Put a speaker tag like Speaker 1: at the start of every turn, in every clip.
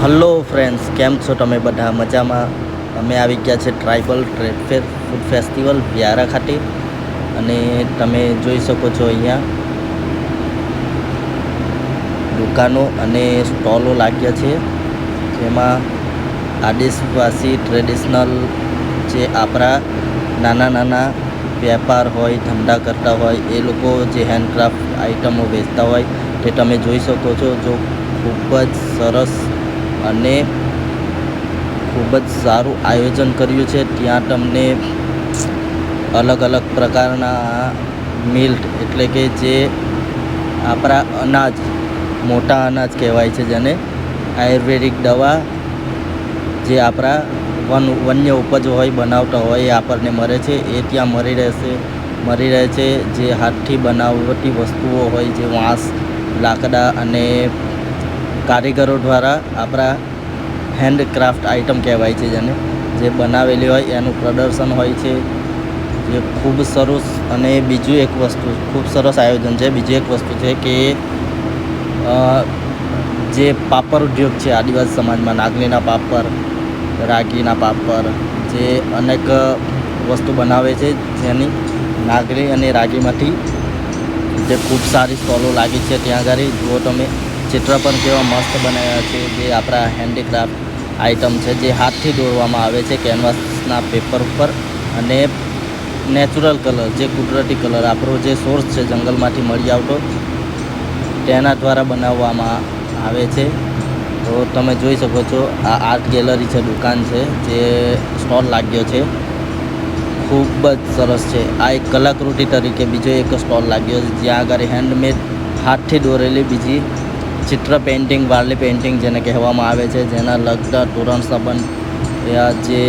Speaker 1: Hello friends, કેમ છો તમે બધા? મજામાં? અમે આવી ગયા છે tribal trade fair food festival Vyara ખાતે. અને તમે જોઈ શકો છો અહીંયા દુકાનો અને સ્ટોલો લાગ્યા છે, જેમાં આદિવાસી ટ્રેડિશનલ જે આપણા નાના નાના વેપાર હોય, ધંધા કરતા હોય, એ લોકો જે હેન્ડક્રાફ્ટ આઇટમો વેચતા હોય તે તમે જોઈ શકો છો. જો ખૂબ જ સરસ અને ખૂબ જ સારું આયોજન કર્યું છે. ત્યાં તમને અલગ અલગ પ્રકારના મિલ્ક એટલે કે જે આપણા અનાજ, મોટા અનાજ કહેવાય છે, જેને આયુર્વેદિક દવા જે આપણા વન્ય ઉપજ હોય, બનાવતા હોય, એ આપણને મળે છે. એ ત્યાં મળી રહે છે. જે હાથથી બનાવટી વસ્તુઓ હોય, જે વાંસ, લાકડા અને કારીગરો દ્વારા આપણા હેન્ડક્રાફ્ટ આઇટમ કહેવાય છે, જેને જે બનાવેલી હોય એનું પ્રદર્શન હોય છે, જે ખૂબ સરસ. અને બીજું એક વસ્તુ, ખૂબ સરસ આયોજન છે. બીજી એક વસ્તુ છે કે જે પાપડ ઉદ્યોગ છે આદિવાસી સમાજમાં, નાગલીના પાપડ, રાગીના પાપડ, જે અનેક વસ્તુ બનાવે છે, જેની નાગલી અને રાગીમાંથી જે ખૂબ સારી સ્ટોલો લાગી છે. ત્યાં આગળ જુઓ તમે, ચિત્ર પણ કેવા મસ્ત બનાવ્યા છે. જે આપણા હેન્ડીક્રાફ્ટ આઇટમ છે, જે હાથથી દોરવામાં આવે છે કેનવાસના પેપર ઉપર. અને નેચરલ કલર, જે કુદરતી કલર આપણો જે સોર્સ છે જંગલમાંથી મળી આવતો, તેના દ્વારા બનાવવામાં આવે છે. તો તમે જોઈ શકો છો, આ આર્ટ ગેલેરી છે, દુકાન છે, જે સ્ટોલ લાગ્યો છે, ખૂબ જ સરસ છે. આ એક કલાકૃતિ તરીકે બીજો એક સ્ટોલ લાગ્યો છે, જ્યાં આગળ હેન્ડમેડ, હાથથી દોરેલી બીજી ચિત્ર પેઇન્ટિંગ, વારલી પેઇન્ટિંગ જેને કહેવામાં આવે છે, જેના લગતા તોરણ સંબંધ જે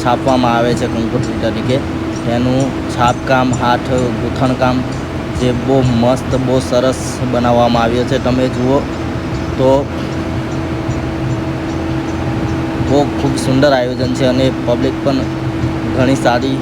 Speaker 1: છાપવામાં આવે છે કંકોત્રી તરીકે, તેનું છાપકામ, હાથ ગૂંથણકામ, જે બહુ મસ્ત, બહુ સરસ બનાવવામાં આવ્યો છે. તમે જુઓ તો બહુ ખૂબ સુંદર આયોજન છે. અને પબ્લિક પણ ઘણી સારી